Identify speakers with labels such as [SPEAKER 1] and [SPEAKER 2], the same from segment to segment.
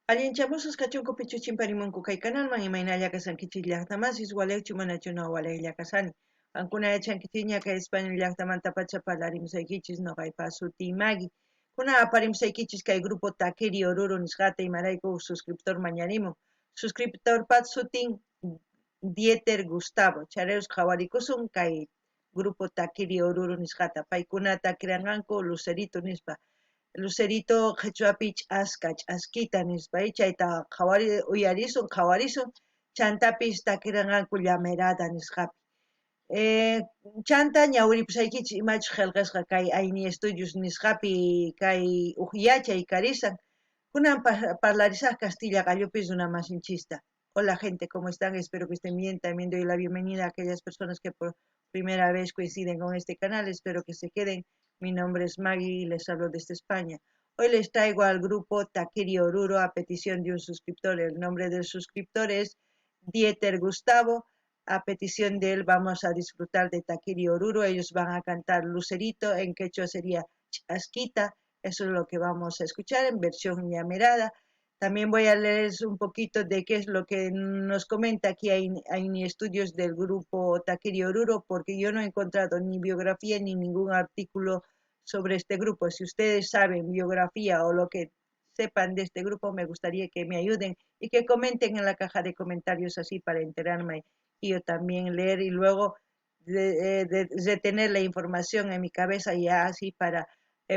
[SPEAKER 1] Allinchamusas kachunku pichuchin parimunku kay canalman imaynalla kasankichis llaqtamasis walechu manachu no walej kasani. Ankuna yachankichiña kay España llaqtamanta pacha parlarimusaykichis noqaypa sutin Maggie. Kuna aparimusaykichis kay grupo Takiri Oruro nisqata imarayku suscriptor mañarimun. Suscriptor pat sutin Dieter Gustavo. Chareus qhawarikusun kay grupo Takiri Oruro nisqata. Paykuna takiranqanku Lucerito nispa. Lucerito qhechuapich askita nispay chayta uyarisun chantapis takiranqanku llamerada nisqapi. Chanta ñawiripusaykichis imachu qillqasqa kay Aini Estudios nisqapi kay yachay karisan kunan parlarisaq Castilla qallupis runa masinchista. Hola gente, ¿cómo están? Espero que estén bien. También doy la bienvenida a aquellas personas que por primera vez coinciden con este canal. Espero que se queden. Mi nombre es Maggie y les hablo desde España. Hoy les traigo al grupo Takiri Oruro a petición de un suscriptor. El nombre del suscriptor es Dieter Gustavo. A petición de él vamos a disfrutar de Takiri Oruro. Ellos van a cantar Lucerito, en quechua sería Chasquita. Eso es lo que vamos a escuchar en versión llamerada. También voy a leerles un poquito de qué es lo que nos comenta aquí Aini Estudios del grupo Takiri Oruro, porque yo no he encontrado ni biografía ni ningún artículo sobre este grupo. Si ustedes saben biografía o lo que sepan de este grupo, me gustaría que me ayuden y que comenten en la caja de comentarios así para enterarme y yo también leer y luego de tener la información en mi cabeza ya así para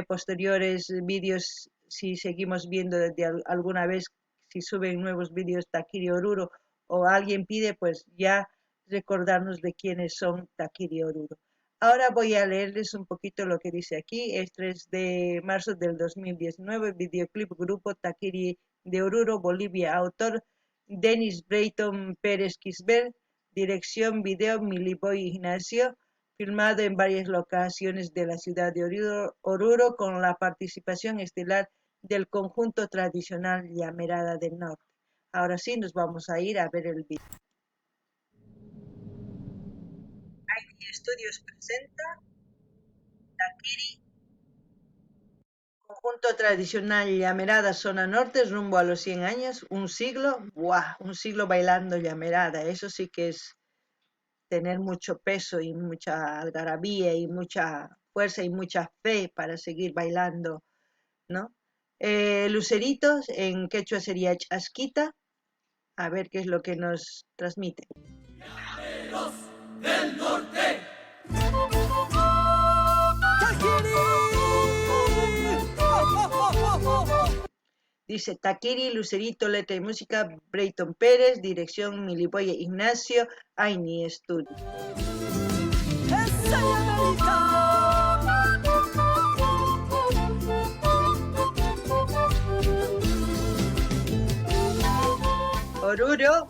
[SPEAKER 1] posteriores vídeos, si seguimos viendo desde alguna vez, si suben nuevos vídeos Takiri Oruro o alguien pide, pues ya recordarnos de quiénes son Takiri Oruro. Ahora voy a leerles un poquito lo que dice aquí. Es 3 de marzo del 2019, videoclip grupo Takiri de Oruro, Bolivia. Autor Denis Brayton Pérez Quisbert. Dirección video Miliboy Ignacio. Filmado en varias locaciones de la ciudad de Oruro con la participación estelar del conjunto tradicional Llamerada del Norte. Ahora sí, nos vamos a ir a ver el video. Aini Estudios presenta Takiri, conjunto tradicional Llamerada Zona Norte, rumbo a los 100 años, un siglo, ¡buah! Un siglo bailando Llamerada, eso sí que es tener mucho peso y mucha algarabía y mucha fuerza y mucha fe para seguir bailando, ¿no? Luceritos, en quechua sería chasquita, a ver qué es lo que nos transmite.
[SPEAKER 2] Llameros del norte.
[SPEAKER 1] Dice Takiri, Lucerito, letra y música, Brayton Pérez, dirección Miliboye Ignacio, Aini Studio. Oruro.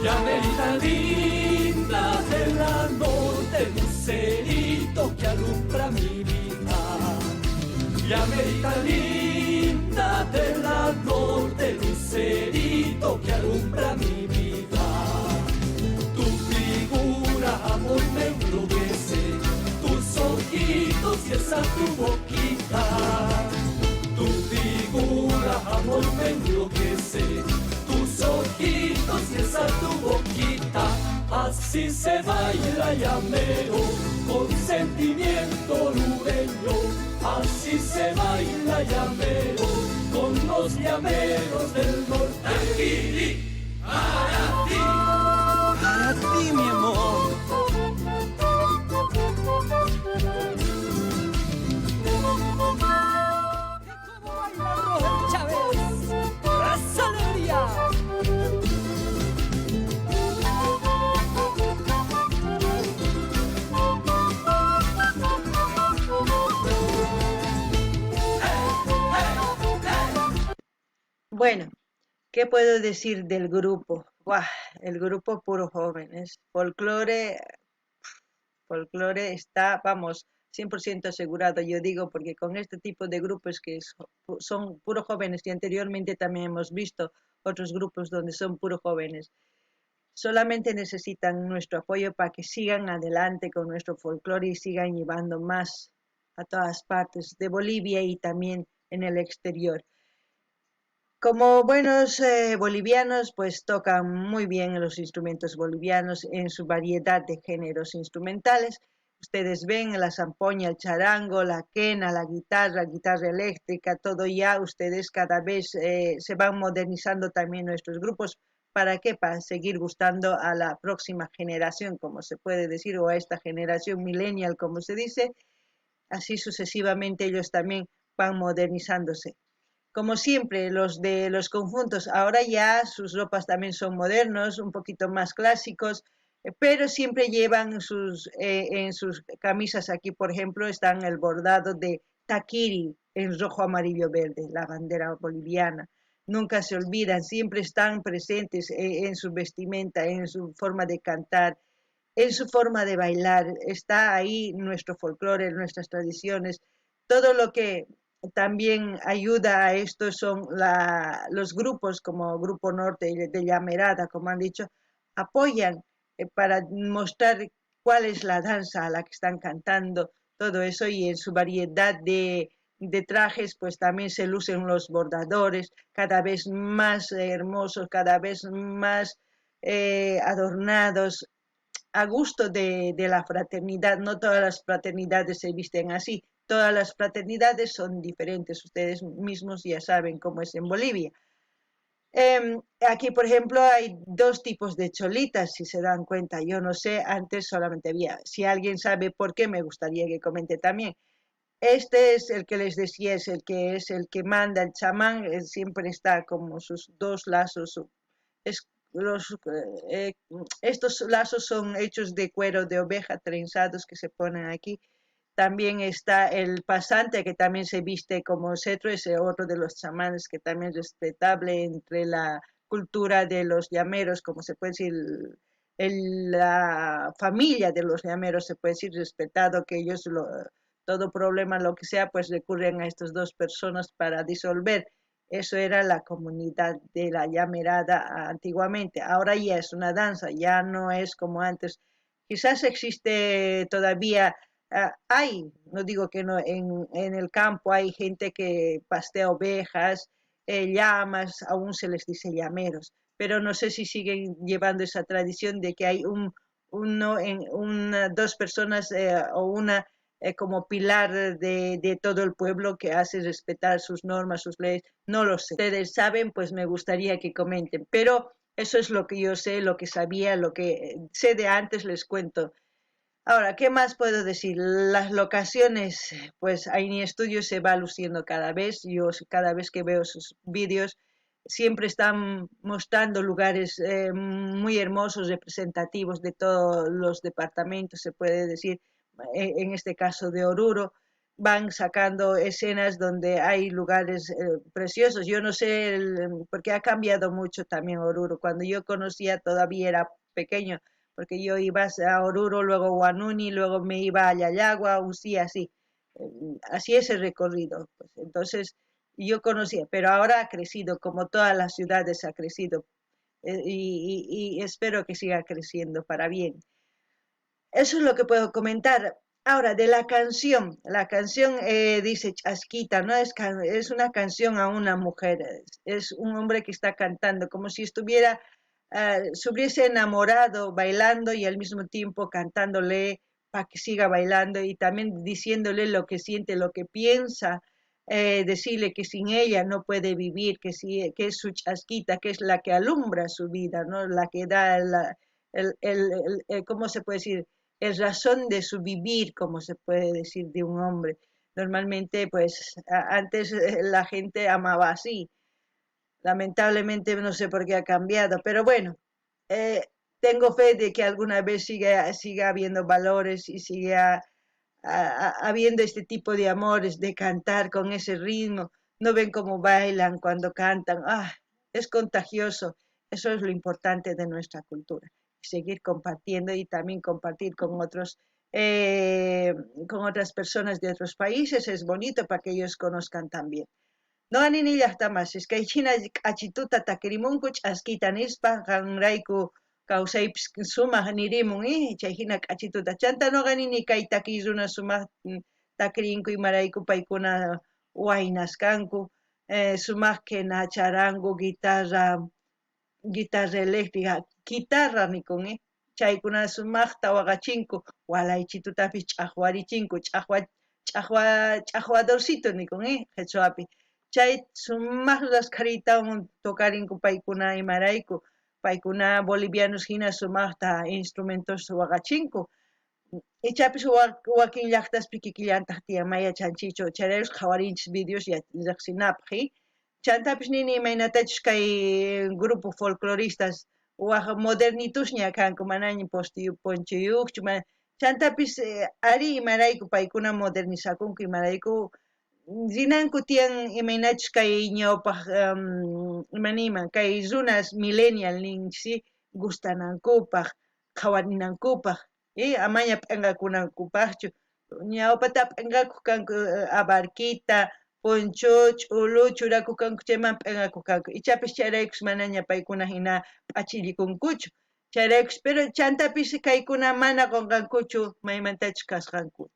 [SPEAKER 2] Llamerita linda de la norte, lucerito que alumbra mi vida. Llamerita linda de la norte, lucerito que alumbra mi vida. Tu figura, amor, me enloquece, tus ojitos y esa tu boquita. Tu figura, amor, me enloquece, tus ojitos y esa tu boquita. Así se baila llamero, con sentimiento lureño. Así se baila llamero, con los llameros del norte. Takiri, para ti, mi amor. ¿Cómo baila Roger Chávez? ¡Esa alegría!
[SPEAKER 1] Bueno, ¿qué puedo decir del grupo? ¡Guau! El grupo puro jóvenes. Folclore está, vamos, 100% asegurado, yo digo, porque con este tipo de grupos que son puros jóvenes y anteriormente también hemos visto otros grupos donde son puros jóvenes, solamente necesitan nuestro apoyo para que sigan adelante con nuestro folclore y sigan llevando más a todas partes de Bolivia y también en el exterior. Como buenos bolivianos, pues tocan muy bien los instrumentos bolivianos en su variedad de géneros instrumentales. Ustedes ven la zampoña, el charango, la quena, la guitarra eléctrica, todo ya. Ustedes cada vez se van modernizando también nuestros grupos. ¿Para qué? Para seguir gustando a la próxima generación, como se puede decir, o a esta generación millennial, como se dice. Así sucesivamente ellos también van modernizándose. Como siempre, los de los conjuntos, ahora ya sus ropas también son modernos, un poquito más clásicos, pero siempre llevan en sus camisas, aquí por ejemplo, están el bordado de taquiri en rojo, amarillo, verde, la bandera boliviana. Nunca se olvidan, siempre están presentes en su vestimenta, en su forma de cantar, en su forma de bailar. Está ahí nuestro folclore, nuestras tradiciones, todo lo que también ayuda a esto son los grupos como Grupo Norte de Llamerada, como han dicho, apoyan para mostrar cuál es la danza a la que están cantando, todo eso, y en su variedad de trajes, pues también se lucen los bordadores, cada vez más hermosos, cada vez más adornados, a gusto de la fraternidad. No todas las fraternidades se visten así, todas las fraternidades son diferentes, ustedes mismos ya saben cómo es en Bolivia. Aquí, por ejemplo, hay dos tipos de cholitas, si se dan cuenta. Yo no sé, antes solamente había. Si alguien sabe por qué, me gustaría que comente también. Este es el que les decía, es el que manda, el chamán, siempre está como sus dos lazos. Es, los, eh, Estos lazos son hechos de cuero de oveja trenzados que se ponen aquí. También está el pasante, que también se viste como cetro, ese otro de los chamanes que también es respetable entre la cultura de los llameros, como se puede decir, la familia de los llameros, se puede decir, respetado, que ellos todo problema, lo que sea, pues recurren a estas dos personas para disolver. Eso era la comunidad de la llamerada antiguamente. Ahora ya es una danza, ya no es como antes. Quizás existe todavía, no digo que no, en el campo hay gente que pastea ovejas, llamas, aún se les dice llameros, pero no sé si siguen llevando esa tradición de que hay dos personas o una como pilar de todo el pueblo que hace respetar sus normas, sus leyes. No lo sé. Ustedes saben, pues me gustaría que comenten, pero eso es lo que yo sé, lo que sabía, lo que sé de antes, les cuento. Ahora, ¿qué más puedo decir? Las locaciones, pues Aini Studio se va luciendo cada vez. Yo cada vez que veo sus vídeos, siempre están mostrando lugares muy hermosos, representativos de todos los departamentos, se puede decir, en este caso de Oruro. Van sacando escenas donde hay lugares preciosos. Yo no sé, porque ha cambiado mucho también Oruro. Cuando yo conocía todavía era pequeño, porque yo iba a Oruro, luego a Huanuni, luego me iba a Yayagua, Usí, así. Así es el recorrido. Pues, entonces, yo conocía, pero ahora ha crecido, como todas las ciudades ha crecido, y espero que siga creciendo para bien. Eso es lo que puedo comentar. Ahora, de la canción dice Chasquita, no es, es una canción a una mujer, es un hombre que está cantando, como si estuviera, se hubiese enamorado bailando y al mismo tiempo cantándole para que siga bailando y también diciéndole lo que siente, lo que piensa, decirle que sin ella no puede vivir, que es su chasquita, que es la que alumbra su vida, ¿no? La que da ¿cómo se puede decir? El razón de su vivir, como se puede decir, de un hombre. Normalmente, pues antes la gente amaba así. Lamentablemente no sé por qué ha cambiado, pero bueno, eh, tengo fe de que alguna vez siga habiendo valores y siga habiendo este tipo de amores, de cantar con ese ritmo. No ven cómo bailan cuando cantan. Ah, es contagioso. Eso es lo importante de nuestra cultura. Seguir compartiendo y también compartir con otras personas de otros países. Es bonito para que ellos conozcan también. No anini llaqtamas, es que china achituta takirimunku ch'askita nispa qanrayku kawsaypis sumaq nirimun chayhina achituta chanta no ganini kay takiy runa sumaq takirinku imarayku paykuna waynaskanku sumaq kena charangu guitarra eléctrica guitarra nikun chaykuna sumaqta waqachinku walaychitutapis ch'aqwarichinku ch'aqwadorcito nikun qhichwapi chay sumaq rasqaritawan tokarinku paykuna imarayku paykuna bolivianos hina sumaqta instrumentos waqachinku ichapis wakin llaqtaspi kikillantaq tiyan maya chanchichu chayraykus qhawarinchis videos riqsinapaq chantapis nini imaynatachus kay grupo folcloristas waq modernitushña kanku manaña ponchuyuqchu chantapis ari imarayku paykuna modernizakunku imarayku rinanku tiyan imaynachus kay ñawpaq imaniyman kay runas millennial ninchis gustanankupaq qhawarinankupaq amaña p'inqakunankupaqchu ñawpata p'inqakuq kanku abarquita poncho ch'ulu churakuq kanku chayman p'inqakuq kanku ichapis chayraykus manaña paykuna hina p'achirikunkuchu chayraykus pero chantapis kaykuna mana qunqankuchu maymantachus kasqanku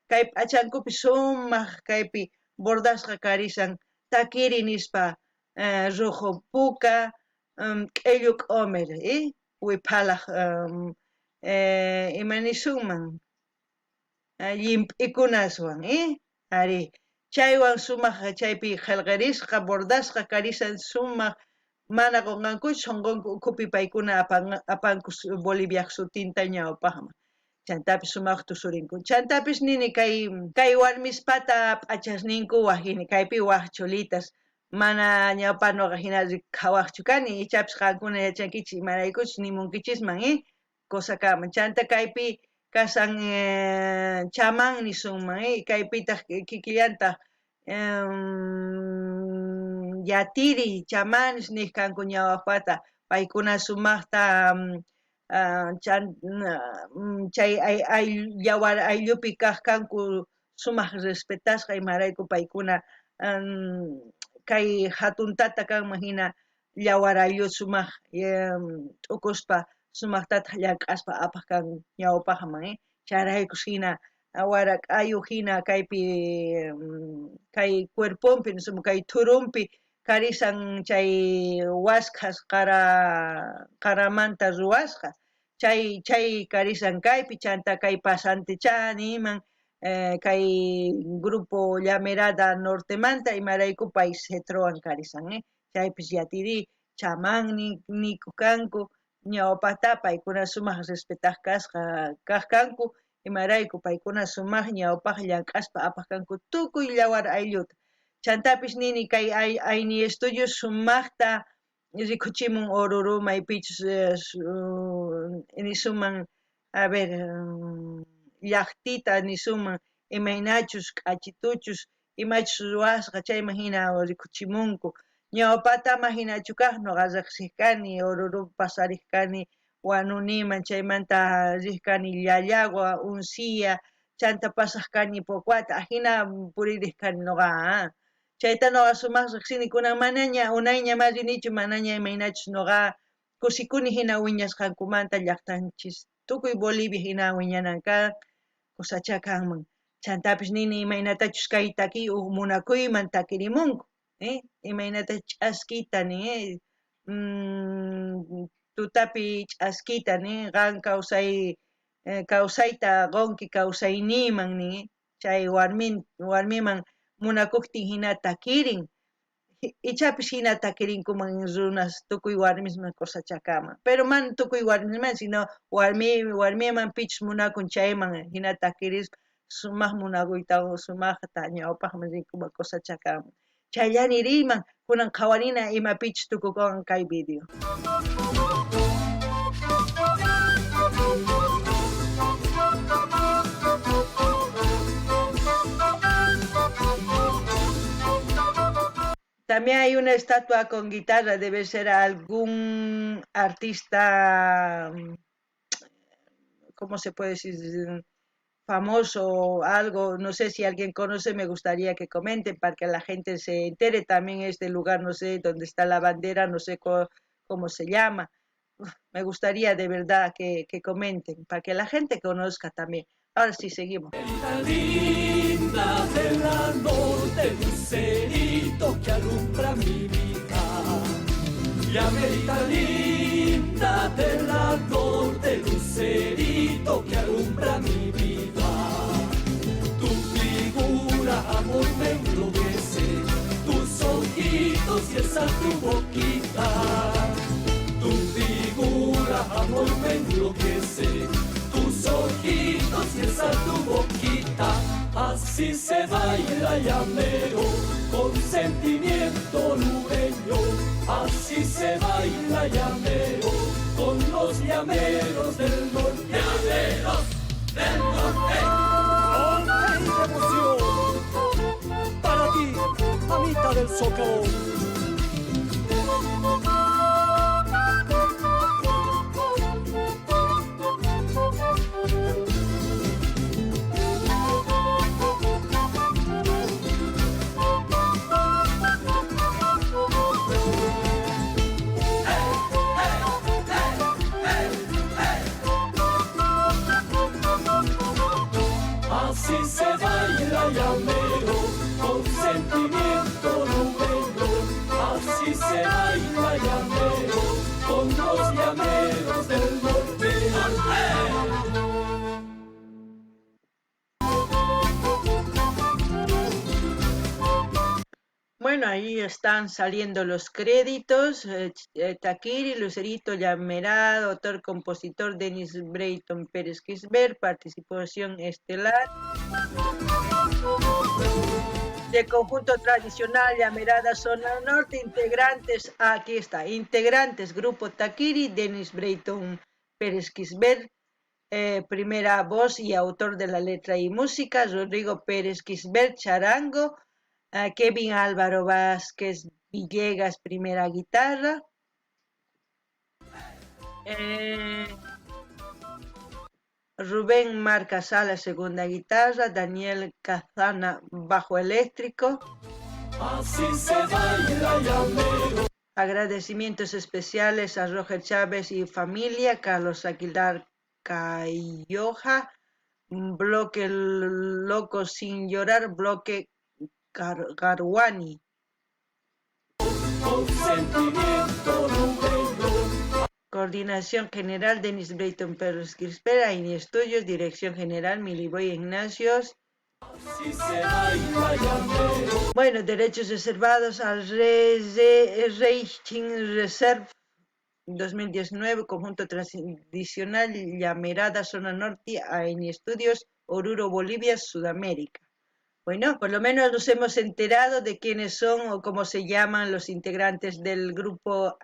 [SPEAKER 1] kay p'achankupi sumaq kaypi bordasqa karisan takiri nispa rojo puka q'illu q'umir wiphalaq imanisunman llimp'ikunaswan ari chaywan sumaq chaypi qillqirisqa bordasqa karisan sumaq mana qunqankuchu sunqunku ukhupi paykuna apanku Boliviaq sutinta ñawpaqman chantapis sumaq tusurinku chantapis nini kay warmispata p'achasninku waqhini kaypi waq chulitas mana ñawpanuqa hina qhawaqchu kani ichapis qankuna yachankichis imaraykuchus nimunkichisman qusakama chanta kaypi kasan chamán nisunman kaypitaq kikillantaq yatiri chamanes nih kanku ñawpata paykuna sumaqta chay yawar ayllupi kaq kanku sumaq respetasqa imarayku paykuna kay hatuntata kanman hina yawar ayllu sumaq t'ukuspa sumaqtataq llamk'aspa apaq kan ñawpaqman chayraykus hina warak'ayu hina kaypi kay cuerpunpi kay thurunpi karisan chay waskhas qaramanta ruwasqa chay karisan kaypi chanta kay pasantecha niman kay grupo Llamerada Nortemanta imarayku pay Cetrowan karisan chaypis yatiri chamán niku kanku ñawpata paykuna sumaq respetaq kaq kanku imarayku paykuna sumaq ñawpaq llamk'aspa apaq kanku tukuy yawar aylluta chantapis nini kay ayni estudios sumaqta rikuchimun Oruro maypichus nisuman a ver llaqtita nisuman imaynachus k'achituchus imachus ruwasqa chayman hina rikuchimunku ñawpatama hinachu kaq nuqa riqsik kani Oruro pasariq kani wanuniman chaymanta riq kani Llallagua Uncilla chanta pasaq kani Puchuata hina puririq kani nuqa chayta nuqa sumaq riqsini kunan manaña unayñama rinichu manaña imaynachus nuqa kusikuni hina wiñasqankumanta llaqtanchis tukuy Bolivia hina wiñananka kusacha kanman chantapis nini imaynatachus kay takiy huk munakuyman takirimunku imaynatachus ch'askita nin tutapi ch'askita nin qan kawsayta qunki kawsayniyman nin chay warmiman munakuptin hina takirin ichapis hina takirinkuman runas tukuy warmisman kusachakaman pero mana tukuy warmisman sino warmiman pichus munakun chayman hina takirispa sumaq munakuytawan sumaqta ñawpaqman rikuman kusachakaman chayllani riyman kunan qhawarina imapichus tukukuwan kay video También hay una estatua con guitarra, debe ser algún artista, ¿cómo se puede decir? Famoso o algo, no sé si alguien conoce, me gustaría que comenten para que la gente se entere. También este lugar, no sé dónde está la bandera, no sé cómo se llama. Me gustaría de verdad que comenten para que la gente conozca también. Ahora sí, seguimos.
[SPEAKER 2] Linda de la norte, lucerito que alumbra mi vida. Y América linda de la norte, lucerito que alumbra mi vida. Tu figura, amor, me enloquece, tus ojitos y esa tu boquita. Tu figura, amor, me enloquece, tus ojitos y esa tu boquita. Así se baila llamero, con sentimiento lureño. Así se baila llamero, con los llameros del norte. ¡Llameros del norte! ¡Norte y emoción! Para ti, amita del Zócalo. Así se baila llamero, con sentimiento lureño. Así se baila llamero, con los llameros del norte.
[SPEAKER 1] Bueno, ahí están saliendo los créditos. Taquiri, Lucerito Llamerado, autor, compositor Denis Brayton Pérez Quisbert, participación estelar de conjunto tradicional Llamerada Zona Norte, integrantes, aquí está, integrantes, Grupo Taquiri, Denis Brayton Pérez Quisbert, primera voz y autor de la letra y música, Rodrigo Pérez Quisbert, charango, Kevin Álvaro Vázquez Villegas, primera guitarra, Rubén Marca Sala, segunda guitarra, Daniel Cazana, bajo eléctrico.
[SPEAKER 2] Así se baila llamero.
[SPEAKER 1] Agradecimientos especiales a Roger Chávez y familia, Carlos Aguilar Cayoja, Bloque Loco Sin Llorar, Bloque Garwani.
[SPEAKER 2] Con sentimiento lureño.
[SPEAKER 1] Coordinación General Denis Brayton Pérez Quisbert, INI Estudios, Dirección General Miliboy Ignacios.
[SPEAKER 2] Así se baila llamero.
[SPEAKER 1] Bueno, derechos reservados al Reiching Reserve 2019, conjunto tradicional Llamerada Zona Norte, INI Estudios, Oruro, Bolivia, Sudamérica. Bueno, por lo menos nos hemos enterado de quiénes son o cómo se llaman los integrantes del grupo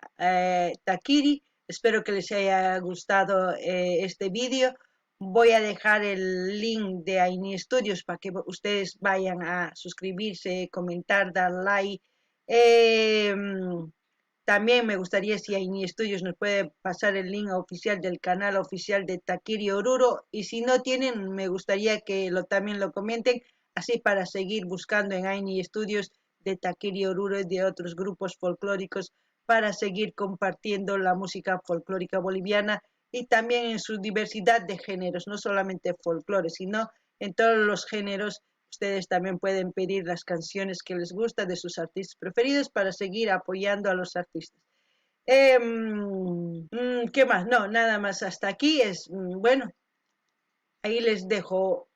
[SPEAKER 1] Taquiri. Espero que les haya gustado este vídeo. Voy a dejar el link de AINI Studios para que ustedes vayan a suscribirse, comentar, dar like. También me gustaría si AINI Studios nos puede pasar el link oficial del canal oficial de Taquiri Oruro. Y si no tienen, me gustaría que también lo comenten, así para seguir buscando en AINI Studios de Taquiri Oruro y de otros grupos folclóricos, para seguir compartiendo la música folclórica boliviana y también en su diversidad de géneros, no solamente folclore, sino en todos los géneros. Ustedes también pueden pedir las canciones que les gustan de sus artistas preferidos para seguir apoyando a los artistas. ¿Qué más? No, nada más hasta aquí. Bueno, ahí les dejo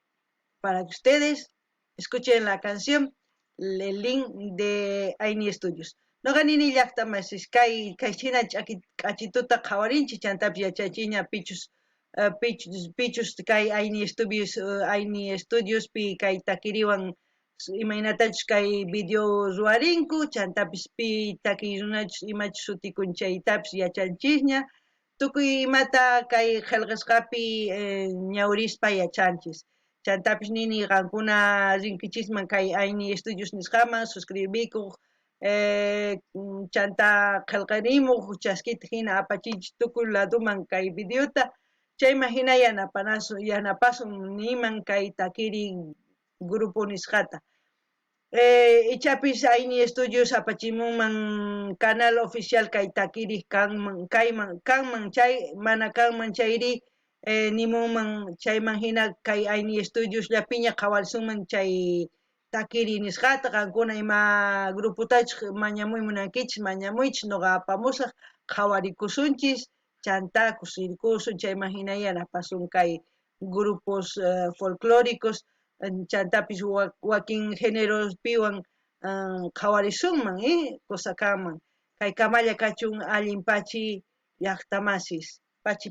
[SPEAKER 1] para que ustedes escuchen la canción, el link de AINI Studios. No ganini llaqtamas kay china achituta qawarinchi chantapi yachachiña pichus kay AINI Studios pi kay takiriwan imaynatachus kay video ruwarinku chantapis pi takirunachus imachus sutikunchaytapis yachanchisña tukuy imata kay qillqasqapi ñawrispa yachanchis. Chantapis nini qankuna rinkichisman kay AINI Studios nisqaman suscribikuq chanta qillqirimuq chaskita hina apachinchis tukuy ladoman kay videota chayman hina yanapasun niman kay takiri grupo nisqata. Ichapis ayni estudios apachimunman canal oficial kay takiri kanman chay mana kanman chayri nimunman chayman hina kay ayni estudios llapiña qhawarisunman chay takiri nisqata qankuna ima gruputachik mañamuy munankichis mañamuychis nuqa apamusaq qhawarikusunchis chantakus rikusun chayman hina yanapasun kay grupos folclóricos chantapis wakin generospiwan qhawarisunman kusaqaman kay kamalla kachun allin pachi llaqta masis pachi